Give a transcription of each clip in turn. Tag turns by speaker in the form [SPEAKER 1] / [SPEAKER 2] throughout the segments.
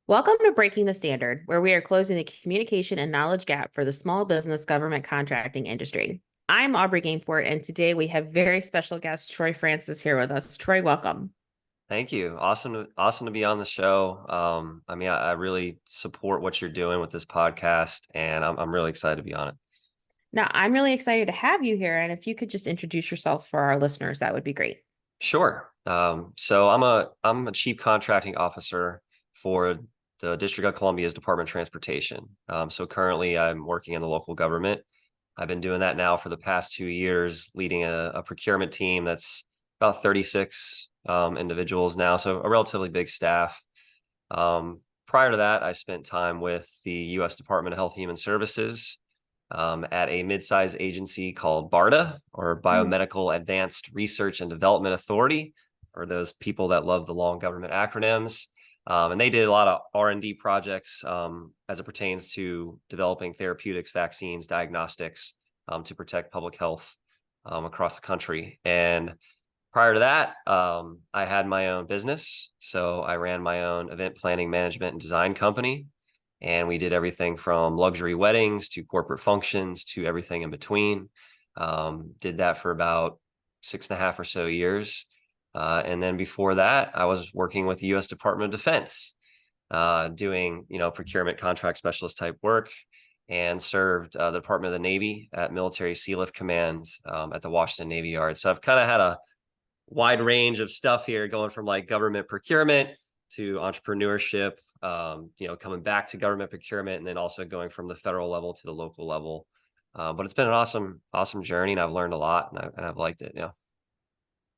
[SPEAKER 1] Welcome to Breaking the Standard, where we are closing the communication and knowledge gap for the small business government contracting industry. I'm Aubrey Gamefort, and today we have very special guest Troy Francis here with us. Troy, welcome.
[SPEAKER 2] Thank you. Awesome to be on the show. I really support what you're doing with this podcast, and I'm really excited to be on it.
[SPEAKER 1] Now, I'm really excited to have you here, and if you could just introduce yourself for our listeners, that would be great.
[SPEAKER 2] Sure. So I'm a chief contracting officer for the District of Columbia's Department of Transportation. So currently, I'm working in the local government. I've been doing that now for the past 2 years, leading a procurement team that's about 36 individuals now, so a relatively big staff. Prior to that, I spent time with the U.S. Department of Health and Human Services at a mid-sized agency called BARDA, or
[SPEAKER 1] Mhm.
[SPEAKER 2] Biomedical Advanced Research and Development Authority, or those people that love the long government acronyms. And they did a lot of R&D projects as it pertains to developing therapeutics, vaccines, diagnostics to protect public health across the country. And prior to that, I had my own business. So I ran my own event planning, management, and design company. And we did everything from luxury weddings to corporate functions to everything in between. Did that for about 6.5 or so years. And then before that, I was working with the U.S. Department of Defense, doing, procurement contract specialist type work, and served the Department of the Navy at Military Sea Lift Command at the Washington Navy Yard. So I've kind of had a wide range of stuff here, going from like government procurement to entrepreneurship, coming back to government procurement, and then also going from the federal level to the local level. But it's been an awesome journey, and I've learned a lot, and I've liked it. Yeah.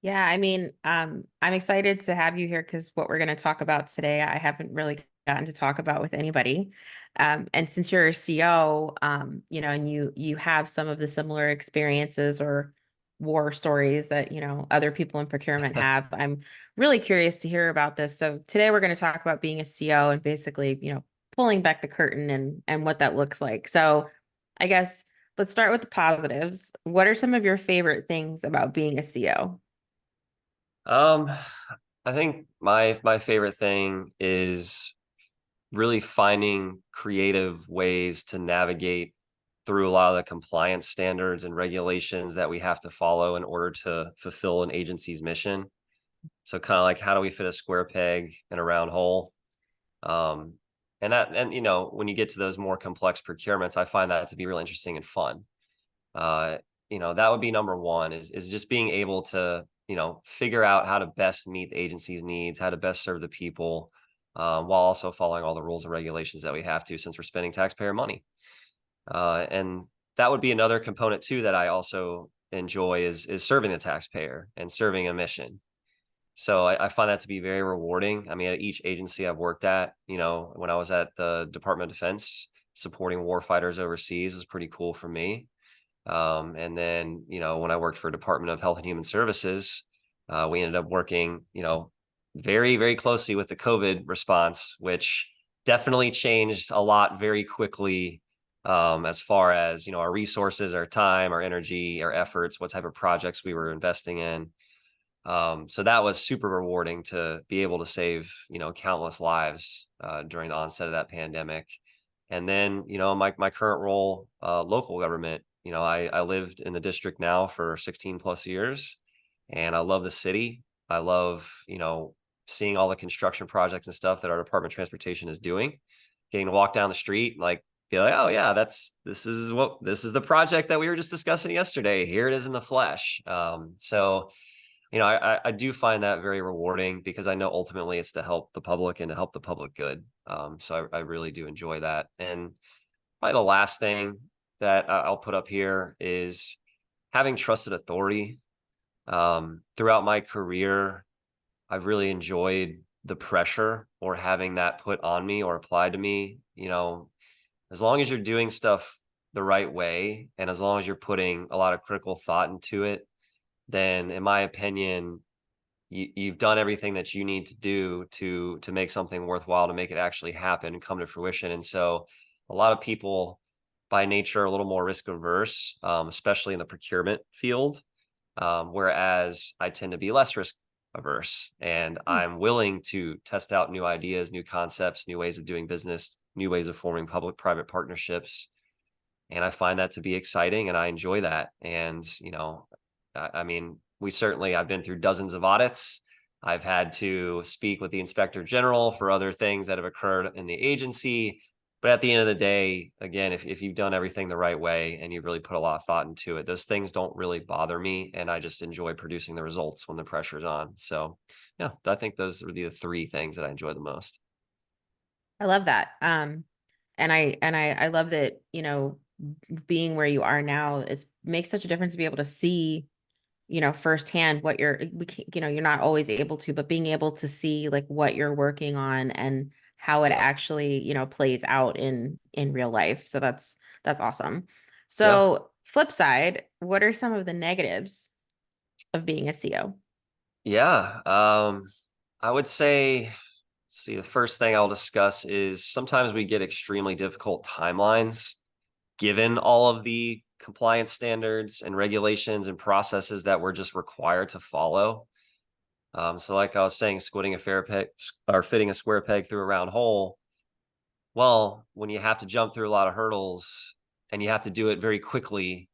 [SPEAKER 1] Yeah, I'm excited to have you here because what we're going to talk about today, I haven't really gotten to talk about with anybody. And since you're a CO, and you have some of the similar experiences or war stories that, other people in procurement have, I'm really curious to hear about this. So today we're going to talk about being a CO and basically, pulling back the curtain and what that looks like. So I guess let's start with the positives. What are some of your favorite things about being a CO?
[SPEAKER 2] Um, I think my favorite thing is really finding creative ways to navigate through a lot of the compliance standards and regulations that we have to follow in order to fulfill an agency's mission. So kind of like, how do we fit a square peg in a round hole? Um, and when you get to those more complex procurements, I find that to be really interesting and fun. That would be number one, is just being able to, figure out how to best meet the agency's needs, how to best serve the people, while also following all the rules and regulations that we have to, since we're spending taxpayer money. And that would be another component too that I also enjoy, is serving the taxpayer and serving a mission. So I find that to be very rewarding. I mean, at each agency I've worked at, when I was at the Department of Defense, supporting warfighters overseas was pretty cool for me. And then, when I worked for Department of Health and Human Services, we ended up working, very, very closely with the COVID response, which definitely changed a lot very quickly, as far as, our resources, our time, our energy, our efforts, what type of projects we were investing in. So that was super rewarding to be able to save, countless lives during the onset of that pandemic. And then, my current role, local government, I lived in the district now for 16 plus years, and I love the city. I love, seeing all the construction projects and stuff that our Department of Transportation is doing, getting to walk down the street, like, be like, oh yeah, this is the project that we were just discussing yesterday. Here it is in the flesh. So I do find that very rewarding, because I know ultimately it's to help the public and to help the public good. So I really do enjoy that. And probably the last thing that I'll put up here is having trusted authority. Throughout my career, I've really enjoyed the pressure, or having that put on me or applied to me. As long as you're doing stuff the right way, and as long as you're putting a lot of critical thought into it, then in my opinion, you've done everything that you need to do to make something worthwhile, to make it actually happen and come to fruition. And so a lot of people by nature are a little more risk averse, especially in the procurement field. Whereas I tend to be less risk averse, and
[SPEAKER 1] Hmm.
[SPEAKER 2] I'm willing to test out new ideas, new concepts, new ways of doing business, new ways of forming public private partnerships. And I find that to be exciting and I enjoy that. And, I mean, I've been through dozens of audits. I've had to speak with the inspector general for other things that have occurred in the agency. But at the end of the day, again, if you've done everything the right way and you've really put a lot of thought into it, those things don't really bother me. And I just enjoy producing the results when the pressure's on. So, yeah, I think those would be the three things that I enjoy the most.
[SPEAKER 1] I love that. And I love that, being where you are now, it makes such a difference to be able to see, firsthand what you're not always able to, but being able to see like what you're working on and how it
[SPEAKER 2] Yeah.
[SPEAKER 1] actually, plays out in real life. So that's awesome.
[SPEAKER 2] Yeah.
[SPEAKER 1] So flip side, what are some of the negatives of being a CO?
[SPEAKER 2] Yeah. I would say, see, the first thing I'll discuss is sometimes we get extremely difficult timelines given all of the compliance standards and regulations and processes that we're just required to follow. So, like I was saying, squinting a fair peg or fitting a square peg through a round hole. Well, when you have to jump through a lot of hurdles and you have to do it very quickly,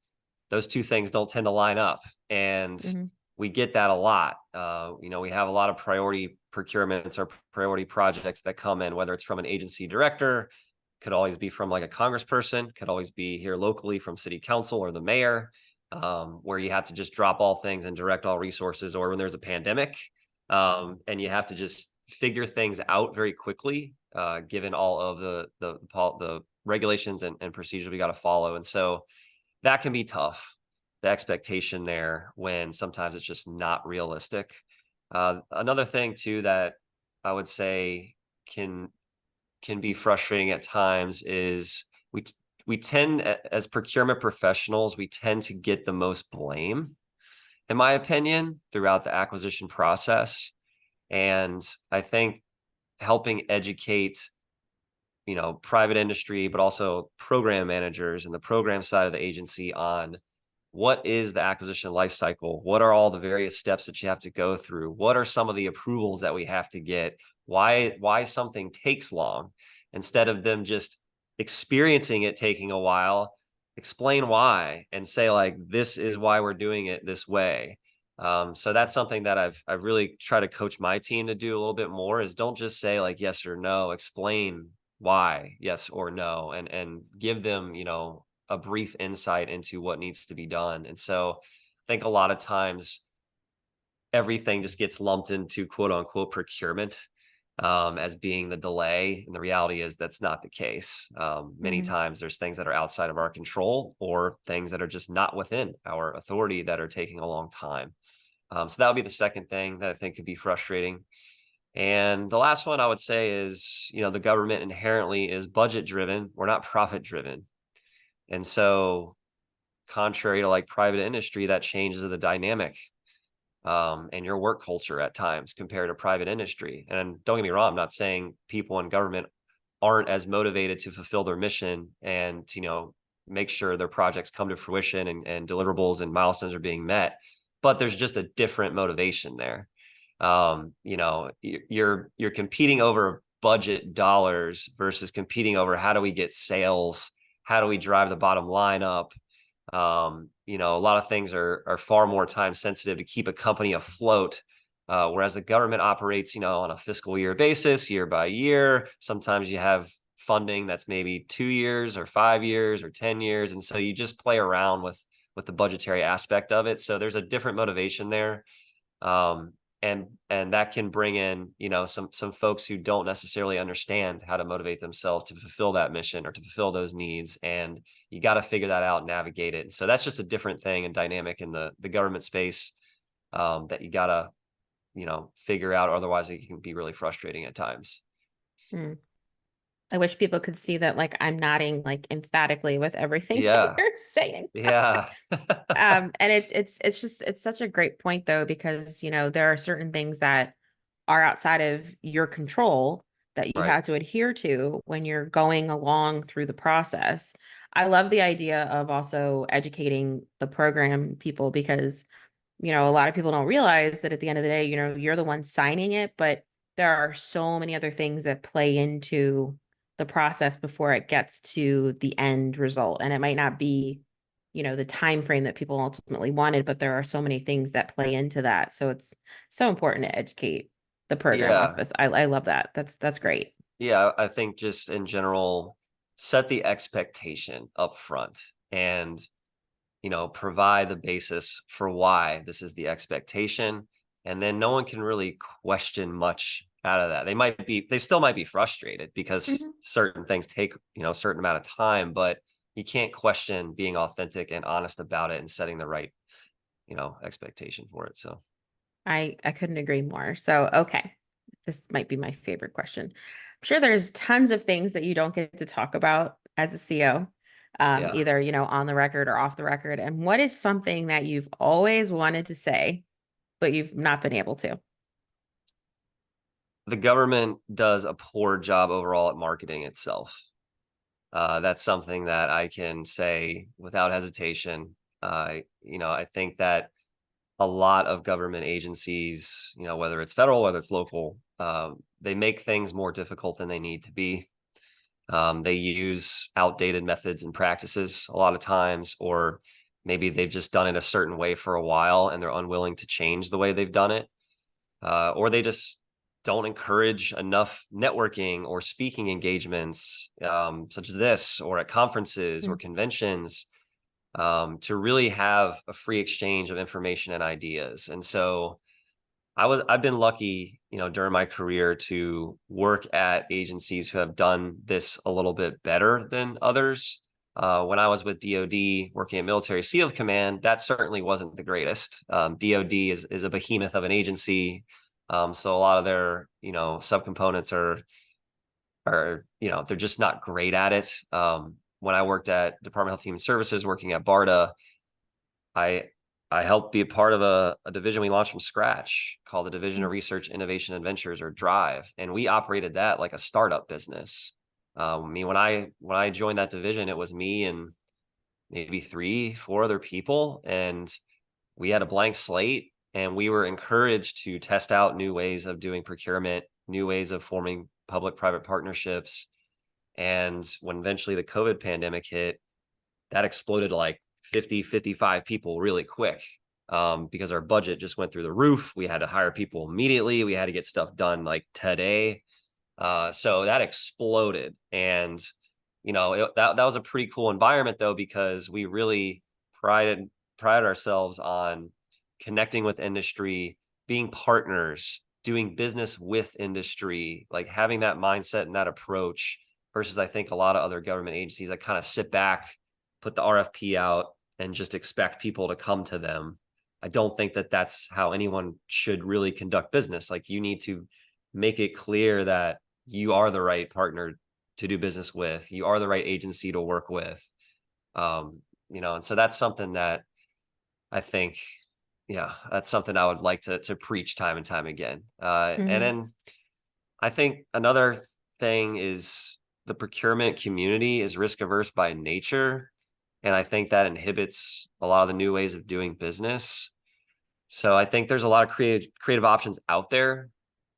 [SPEAKER 2] those two things don't tend to line up. And
[SPEAKER 1] Hmm.
[SPEAKER 2] we get that a lot. We have a lot of priority procurements or priority projects that come in, whether it's from an agency director, could always be from like a congressperson, could always be here locally from city council or the mayor, where you have to just drop all things and direct all resources, or when there's a pandemic, and you have to just figure things out very quickly, given all of the regulations and procedures we got to follow. And so that can be tough, the expectation there when sometimes it's just not realistic. Another thing too that I would say can can be frustrating at times is we tend as procurement professionals, we tend to get the most blame, in my opinion, throughout the acquisition process. And I think helping educate, private industry, but also program managers and the program side of the agency on what is the acquisition life cycle? What are all the various steps that you have to go through? What are some of the approvals that we have to get? Why something takes long instead of them just experiencing it taking a while, explain why and say like this is why we're doing it this way. So that's something that I've really tried to coach my team to do a little bit more is don't just say like yes or no, explain why yes or no and give them, a brief insight into what needs to be done. And so I think a lot of times everything just gets lumped into quote unquote procurement, as being the delay. And the reality is that's not the case. Many
[SPEAKER 1] Hmm.
[SPEAKER 2] times there's things that are outside of our control or things that are just not within our authority that are taking a long time. So that would be the second thing that I think could be frustrating. And the last one I would say is, the government inherently is budget driven. We're not profit driven. And so contrary to like private industry, that changes the dynamic, and your work culture at times compared to private industry. And don't get me wrong, I'm not saying people in government aren't as motivated to fulfill their mission and make sure their projects come to fruition and deliverables and milestones are being met. But there's just a different motivation there. You're competing over budget dollars versus competing over how do we get sales, how do we drive the bottom line up. A lot of things are far more time sensitive to keep a company afloat. Whereas the government operates, on a fiscal year basis, year by year. Sometimes you have funding that's maybe 2 years or 5 years or 10 years. And so you just play around with the budgetary aspect of it. So there's a different motivation there. Um, and that can bring in, some folks who don't necessarily understand how to motivate themselves to fulfill that mission or to fulfill those needs. And you got to figure that out and navigate it. So that's just a different thing and dynamic in the government space, that you got to, figure out. Otherwise, it can be really frustrating at times.
[SPEAKER 1] I wish people could see that like I'm nodding like emphatically with everything that
[SPEAKER 2] Yeah.
[SPEAKER 1] you're saying.
[SPEAKER 2] Yeah.
[SPEAKER 1] And it's such a great point though, because there are certain things that are outside of your control that you
[SPEAKER 2] Right.
[SPEAKER 1] have to adhere to when you're going along through the process. I love the idea of also educating the program people because a lot of people don't realize that at the end of the day, you're the one signing it, but there are so many other things that play into the process before it gets to the end result. And it might not be, the time frame that people ultimately wanted, but there are so many things that play into that. So it's so important to educate the program
[SPEAKER 2] Yeah.
[SPEAKER 1] office. I love that. That's great.
[SPEAKER 2] Yeah, I think just in general, set the expectation up front and, provide the basis for why this is the expectation. And then no one can really question much out of that. They still might be frustrated because
[SPEAKER 1] Mhm.
[SPEAKER 2] certain things take, a certain amount of time, but you can't question being authentic and honest about it and setting the right, expectation for it. So,
[SPEAKER 1] I couldn't agree more. So, okay. This might be my favorite question. I'm sure there's tons of things that you don't get to talk about as a CO,
[SPEAKER 2] yeah.
[SPEAKER 1] either, on the record or off the record. And what is something that you've always wanted to say, but you've not been able to?
[SPEAKER 2] The government does a poor job overall at marketing itself. That's something that I can say without hesitation. I think that a lot of government agencies, whether it's federal, whether it's local, they make things more difficult than they need to be. They use outdated methods and practices a lot of times, or maybe they've just done it a certain way for a while and they're unwilling to change the way they've done it, or they just don't encourage enough networking or speaking engagements, such as this, or at conferences or
[SPEAKER 1] Mm.
[SPEAKER 2] conventions, to really have a free exchange of information and ideas. And so I've been lucky, during my career to work at agencies who have done this a little bit better than others. When I was with DoD working at Military SEAL Command, that certainly wasn't the greatest. DoD is a behemoth of an agency, so a lot of their subcomponents are they're just not great at it. When I worked at Department of Health and Human Services, working at BARDA, I I helped be a part of a division we launched from scratch called the Division of
[SPEAKER 1] Mm.
[SPEAKER 2] Research, Innovation, and Ventures, or Drive, and we operated that like a startup business. I mean, when I joined that division, it was me and maybe 3, 4 other people, and we had a blank slate, and we were encouraged to test out new ways of doing procurement, new ways of forming public-private partnerships. And when eventually the COVID pandemic hit, that exploded to like 50, 55 people really quick, because our budget just went through the roof. We had to hire people immediately. We had to get stuff done like today. So that exploded. And, that was a pretty cool environment though, because we really prided ourselves on connecting with industry, being partners, doing business with industry, like having that mindset and that approach versus I think a lot of other government agencies that kind of sit back, put the RFP out, and just expect people to come to them. I don't think that that's how anyone should really conduct business. Like you need to make it clear that you are the right partner to do business with, you are the right agency to work with. And so that's something that I think, yeah, that's something I would like to preach time and time again. And
[SPEAKER 1] Mhm.
[SPEAKER 2] then I think another thing is the procurement community is risk averse by nature. And I think that inhibits a lot of the new ways of doing business. So I think there's a lot of creative options out there,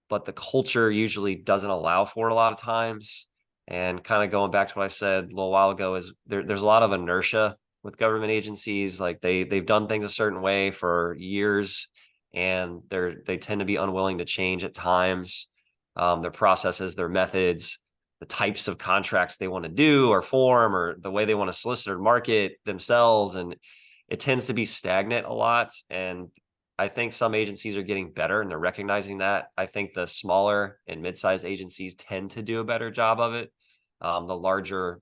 [SPEAKER 2] but the culture usually doesn't allow for it a lot of times. And kind of going back to what I said a little while ago is there's a lot of inertia with government agencies. Like they've done things a certain way for years, and they tend to be unwilling to change at times. Their processes, their methods, the types of contracts they want to do or form, or the way they want to solicit or market themselves, and it tends to be stagnant a lot. And I think some agencies are getting better and they're recognizing that. I think the smaller and mid-sized agencies tend to do a better job of it. The larger,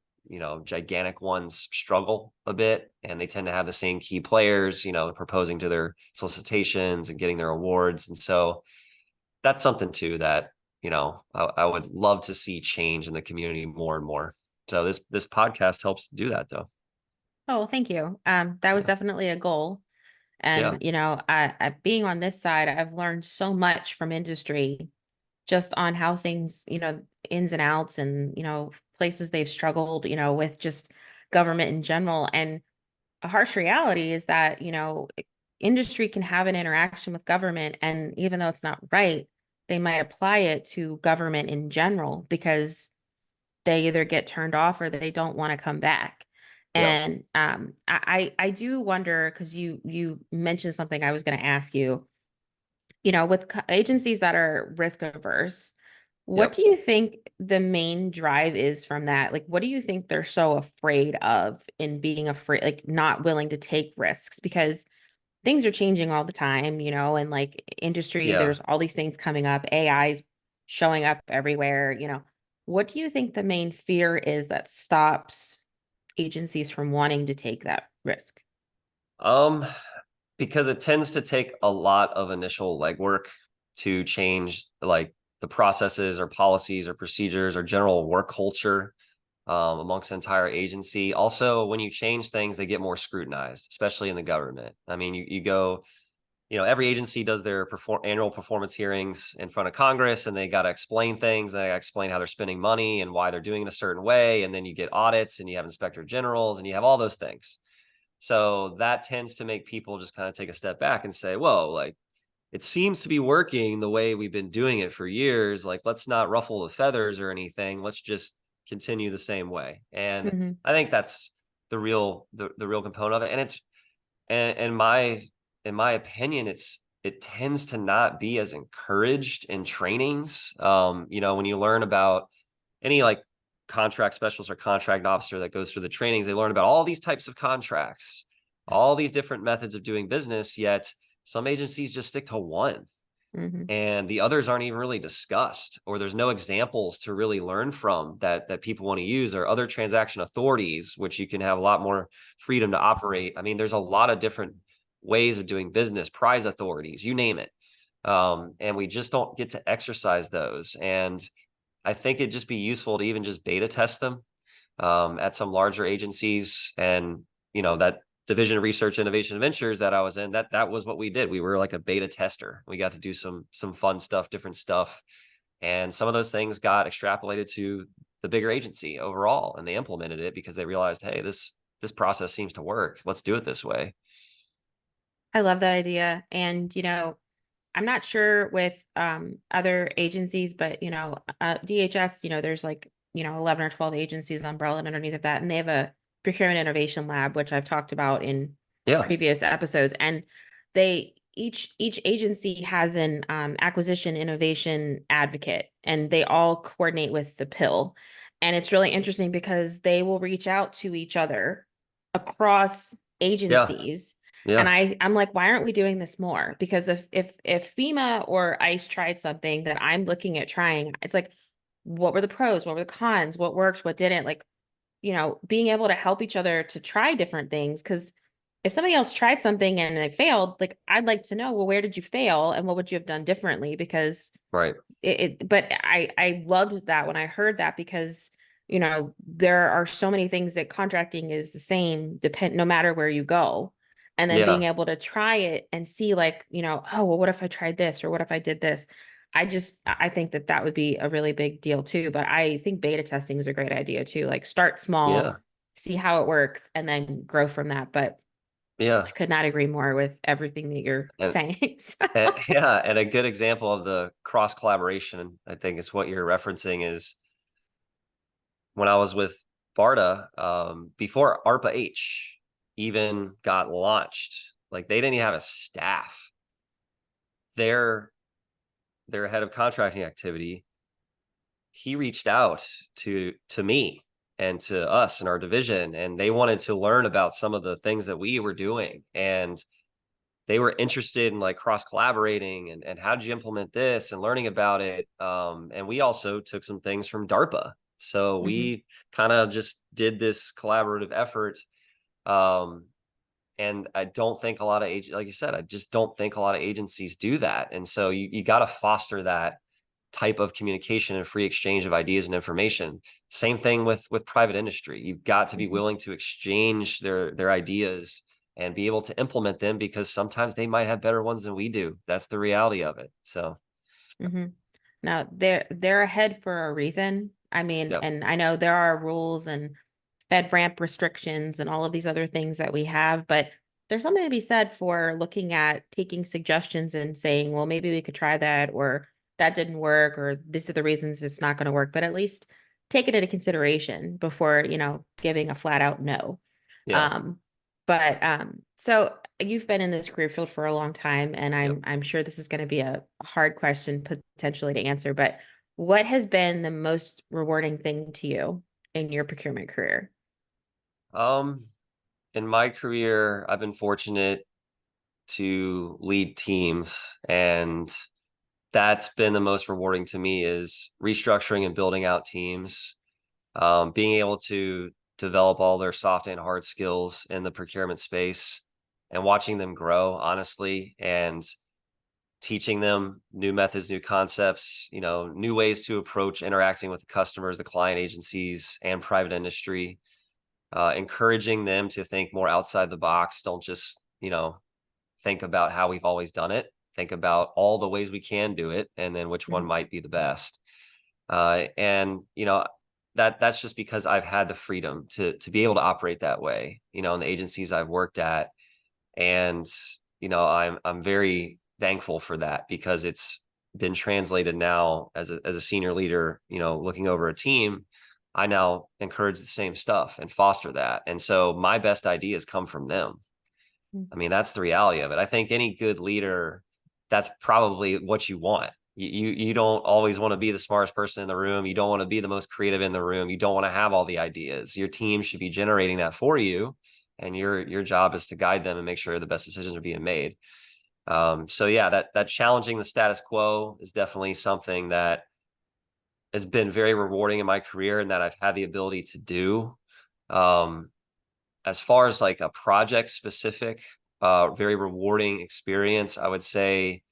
[SPEAKER 2] gigantic ones struggle a bit, and they tend to have the same key players, proposing to their solicitations and getting their awards. And so that's something too that, I would love to see change in the community more and more. So this podcast helps do that though.
[SPEAKER 1] Oh, well, thank you. That was
[SPEAKER 2] Yeah.
[SPEAKER 1] definitely a goal.
[SPEAKER 2] Yeah.
[SPEAKER 1] And, being on this side, I've learned so much from industry just on how things, ins and outs and, places they've struggled, with just government in general. And a harsh reality is that, industry can have an interaction with government, and even though it's not right, they might apply it to government in general because they either get turned off or they don't want to come back.
[SPEAKER 2] Yep.
[SPEAKER 1] And I do wonder, because you mentioned something I was going to ask you, with agencies that are risk averse, what
[SPEAKER 2] Yep.
[SPEAKER 1] do you think the main drive is from that? Like, what do you think they're so afraid of in being afraid, like not willing to take risks? Because things are changing all the time, and like industry,
[SPEAKER 2] Yeah.
[SPEAKER 1] there's all these things coming up, AI's showing up everywhere. What do you think the main fear is that stops agencies from wanting to take that risk?
[SPEAKER 2] Um, because it tends to take a lot of initial legwork to change like the processes or policies or procedures or general work culture amongst the entire agency. Also, when you change things, they get more scrutinized, especially in the government. I mean, you go, every agency does their annual performance hearings in front of Congress, and they got to explain things. They got to explain how they're spending money and why they're doing it a certain way. And then you get audits, and you have inspector generals, and you have all those things. So that tends to make people just kind of take a step back and say, whoa, like it seems to be working the way we've been doing it for years. Like, let's not ruffle the feathers or anything. Let's just continue the same way. And
[SPEAKER 1] Hmm.
[SPEAKER 2] I think that's the real component of it. And it's and in my opinion, it tends to not be as encouraged in trainings. When you learn about any like contract specialist or contract officer that goes through the trainings, they learn about all these types of contracts, all these different methods of doing business, yet some agencies just stick to one
[SPEAKER 1] Hmm.
[SPEAKER 2] and the others aren't even really discussed, or there's no examples to really learn from that people want to use, or other transaction authorities which you can have a lot more freedom to operate. I mean, there's a lot of different ways of doing business, prize authorities, you name it. And we just don't get to exercise those. And I think it'd just be useful to even just beta test them at some larger agencies. And that division of research, innovation, and ventures that I was in, that was what we did. We were like a beta tester. We got to do some fun stuff, different stuff, and some of those things got extrapolated to the bigger agency overall, and they implemented it because they realized, hey, this process seems to work. Let's do it this way.
[SPEAKER 1] I love that idea. And, I'm not sure with other agencies, but DHS, there's like, 11 or 12 agencies umbrella underneath of that. And they have a procurement innovation lab, which I've talked about in
[SPEAKER 2] Yeah,
[SPEAKER 1] previous episodes. And they each agency has an acquisition innovation advocate, and they all coordinate with the pill. And it's really interesting because they will reach out to each other across
[SPEAKER 2] yeah,
[SPEAKER 1] agencies, and
[SPEAKER 2] yeah,
[SPEAKER 1] I'm like, why aren't we doing this more? Because if FEMA or ICE tried something that I'm looking at trying, it's like, what were the pros? What were the cons? What worked? What didn't? Like, being able to help each other to try different things. Because if somebody else tried something and they failed, like, I'd like to know, well, where did you fail and what would you have done differently? Because
[SPEAKER 2] right,
[SPEAKER 1] but I loved that when I heard that, because there are so many things that contracting is the same no matter where you go, and then
[SPEAKER 2] yeah,
[SPEAKER 1] being able to try it and see, like, oh, well, what if I tried this, or what if I did this? I think that that would be a really big deal too. But I think beta testing is a great idea too, like start small,
[SPEAKER 2] yeah,
[SPEAKER 1] see how it works, and then grow from that. But I
[SPEAKER 2] yeah.
[SPEAKER 1] could not agree more with everything that you're
[SPEAKER 2] And
[SPEAKER 1] saying. So,
[SPEAKER 2] yeah, and a good example of the cross collaboration, I think, is what you're referencing. Is when I was with BARDA, before ARPA H even got launched, like they didn't even have a staff. Their their head of contracting activity, he reached out to me and to us in our division, and they wanted to learn about some of the things that we were doing. And they were interested in like cross collaborating and how did you implement this and learning about it. And we also took some things from DARPA. So
[SPEAKER 1] mhm,
[SPEAKER 2] we kind of just did this collaborative effort. Um, and I don't think a lot of like you said, I just don't think a lot of agencies do that. And so you got to foster that type of communication and free exchange of ideas and information. Same thing with private industry. You've got to be
[SPEAKER 1] mhm,
[SPEAKER 2] willing to exchange their ideas and be able to implement them, because sometimes they might have better ones than we do. That's the reality of it. So,
[SPEAKER 1] mhm. Now they're ahead for a reason. I mean,
[SPEAKER 2] yeah,
[SPEAKER 1] and I know there are rules and Fed ramp restrictions and all of these other things that we have, but there's something to be said for looking at taking suggestions and saying, well, maybe we could try that, or that didn't work, or these are the reasons it's not going to work, but at least take it into consideration before, giving a flat out no.
[SPEAKER 2] Yeah.
[SPEAKER 1] Um, but so you've been in this career field for a long time, and
[SPEAKER 2] Yep.
[SPEAKER 1] I'm sure this is going to be a hard question potentially to answer, but what has been the most rewarding thing to you in your procurement career?
[SPEAKER 2] Um, in my career, I've been fortunate to lead teams, and that's been the most rewarding to me is restructuring and building out teams, being able to develop all their soft and hard skills in the procurement space and watching them grow, honestly, and teaching them new methods, new concepts, new ways to approach interacting with the customers, the client agencies, and private industry, encouraging them to think more outside the box. Don't just, think about how we've always done it. Think about all the ways we can do it, and then which one
[SPEAKER 1] Mhm.
[SPEAKER 2] might be the best. And that's just because I've had the freedom to be able to operate that way. In the agencies I've worked at, and I'm very thankful for that because it's been translated now as a senior leader. Looking over a team, I now encourage the same stuff and foster that. And so my best ideas come from them. I mean, that's the reality of it. I think any good leader, that's probably what you want. You don't always want to be the smartest person in the room. You don't want to be the most creative in the room. You don't want to have all the ideas. Your team should be generating that for you, and your job is to guide them and make sure the best decisions are being made. So yeah, that challenging the status quo is definitely something that has been very rewarding in my career, and that I've had the ability to do. Um, as far as like a project specific, very rewarding experience, I would say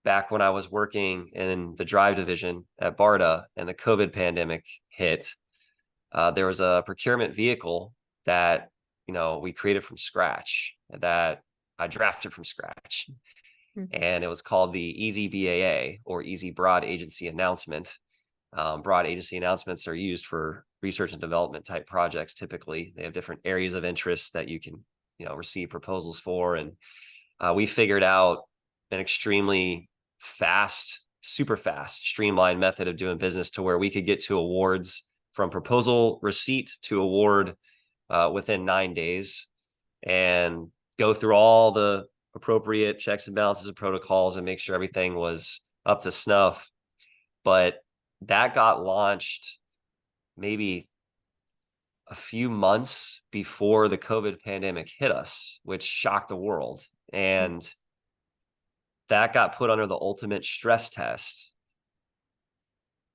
[SPEAKER 2] back when I was working in the drive division at BARDA and the COVID pandemic hit, there was a procurement vehicle that, we created from scratch, that I drafted from scratch.
[SPEAKER 1] Mhm.
[SPEAKER 2] And it was called the Easy BAA, or Easy Broad Agency Announcement. Broad agency announcements are used for research and development type projects. Typically, they have different areas of interest that you can, receive proposals for. And we figured out an extremely fast, super fast, streamlined method of doing business to where we could get to awards from proposal receipt to award within 9 days, and go through all the appropriate checks and balances and protocols and make sure everything was up to snuff. But that got launched maybe a few months before the COVID pandemic hit us, which shocked the world. And that got put under the ultimate stress test,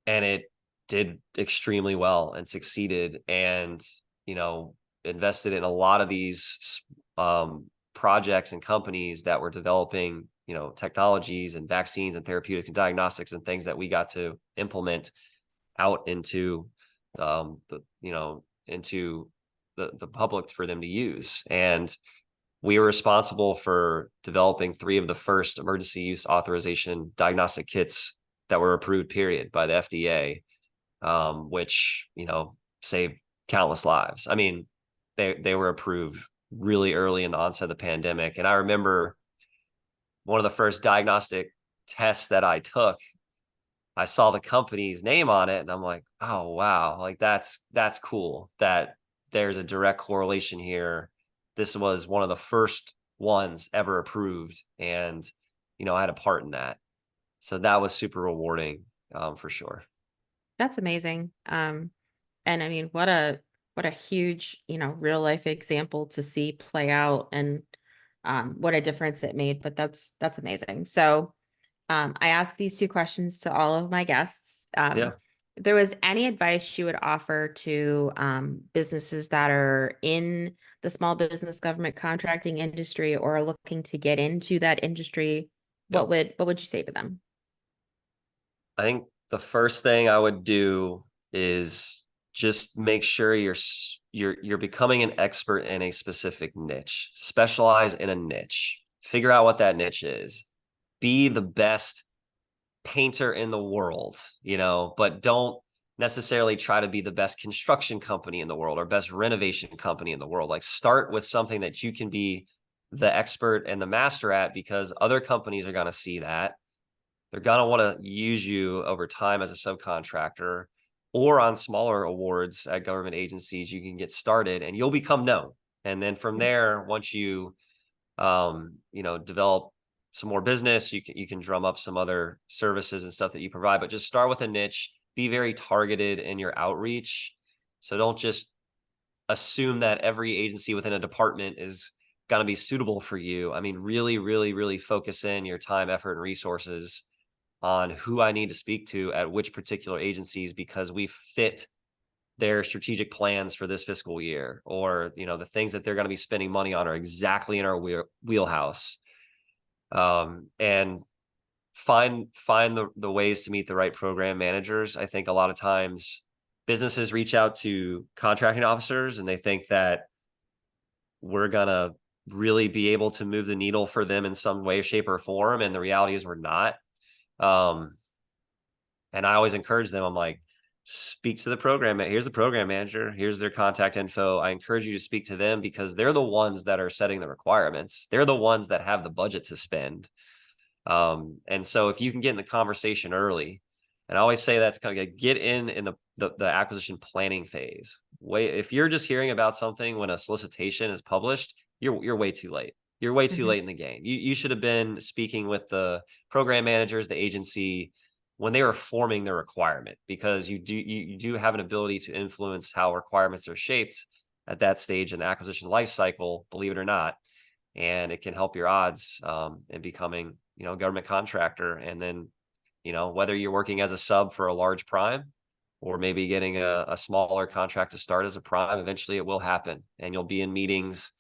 [SPEAKER 2] and it did extremely well and succeeded, and, invested in a lot of these projects and companies that were developing, technologies and vaccines and therapeutics and diagnostics and things that we got to implement out into into the public for them to use. And we were responsible for developing 3 of the first emergency use authorization diagnostic kits that were approved, period, by the FDA, which, saved countless lives. I mean, they were approved really early in the onset of the pandemic. And I remember one of the first diagnostic tests that I took, I saw the company's name on it, and I'm like, oh wow, like that's cool that there's a direct correlation here. This was one of the first ones ever approved, and I had a part in that. So that was super rewarding, for sure.
[SPEAKER 1] That's amazing. And I mean, what a huge, real life example to see play out, and what a difference it made. But that's amazing. So I ask these two questions to all of my guests.
[SPEAKER 2] Yeah.
[SPEAKER 1] If there was any advice you would offer to businesses that are in the small business government contracting industry or are looking to get into that industry,
[SPEAKER 2] Yep.
[SPEAKER 1] what would you say to them?
[SPEAKER 2] I think the first thing I would do is just make sure you're becoming an expert in a specific niche. Specialize in a niche. Figure out what that niche is. Be the best painter in the world, but don't necessarily try to be the best construction company in the world or best renovation company in the world. Like, start with something that you can be the expert and the master at, because other companies are going to see that. They're going to want to use you over time as a subcontractor or on smaller awards at government agencies. You can get started and you'll become known. And then from there, once you, develop some more business, you can drum up some other services and stuff that you provide, but just start with a niche, be very targeted in your outreach. So don't just assume that every agency within a department is going to be suitable for you. I mean, really, really, really focus in your time, effort, and resources on who I need to speak to at which particular agencies, because we fit their strategic plans for this fiscal year, or the things that they're going to be spending money on are exactly in our wheelhouse. And find the ways to meet the right program managers. I think a lot of times businesses reach out to contracting officers and they think that we're gonna really be able to move the needle for them in some way, shape, or form, and the reality is we're not. um and I always encourage them. I'm like, speak to the program. Here's the program manager. Here's their contact info. I encourage you to speak to them because they're the ones that are setting the requirements. They're the ones that have the budget to spend. And so if you can get in the conversation early, and I always say that to kind of get in the acquisition planning phase. If you're just hearing about something when a solicitation is published, you're way too late. You're way too
[SPEAKER 1] Mhm.
[SPEAKER 2] late in the game. You should have been speaking with the program managers, the agency, when they were forming their requirement, because you do have an ability to influence how requirements are shaped at that stage in the acquisition life cycle, believe it or not. And it can help your odds in becoming a government contractor. And then whether you're working as a sub for a large prime or maybe getting a smaller contract to start as a prime, eventually it will happen and you'll be in meetings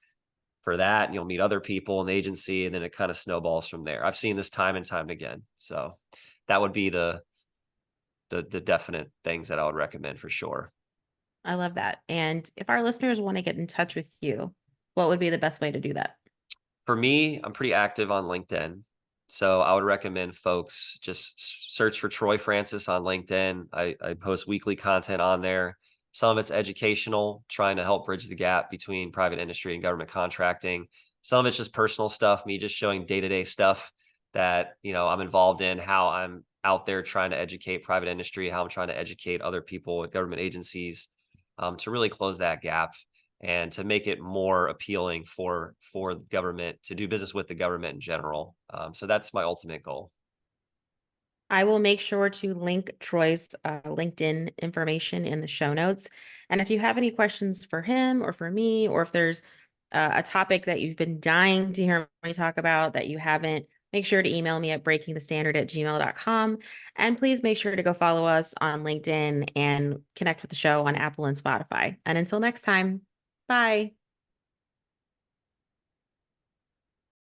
[SPEAKER 2] for that and you'll meet other people in the agency, and then it kind of snowballs from there. I've seen this time and time again. So that would be the definite things that I would recommend for sure.
[SPEAKER 1] I love that. And if our listeners want to get in touch with you, what would be the best way to do that?
[SPEAKER 2] For me, I'm pretty active on LinkedIn. So I would recommend folks just search for Troy Francis on LinkedIn. I post weekly content on there. Some of it's educational, trying to help bridge the gap between private industry and government contracting. Some of it's just personal stuff, me just showing day-to-day stuff that, I'm involved in, how I'm out there trying to educate private industry, how I'm trying to educate other people at government agencies, to really close that gap and to make it more appealing for government to do business with the government in general. So that's my ultimate goal.
[SPEAKER 1] I will make sure to link Troy's LinkedIn information in the show notes. And if you have any questions for him or for me, or if there's a topic that you've been dying to hear me talk about that you haven't, make sure to email me at breakingthestandard@gmail.com. And please make sure to go follow us on LinkedIn and connect with the show on Apple and Spotify. And until next time, bye.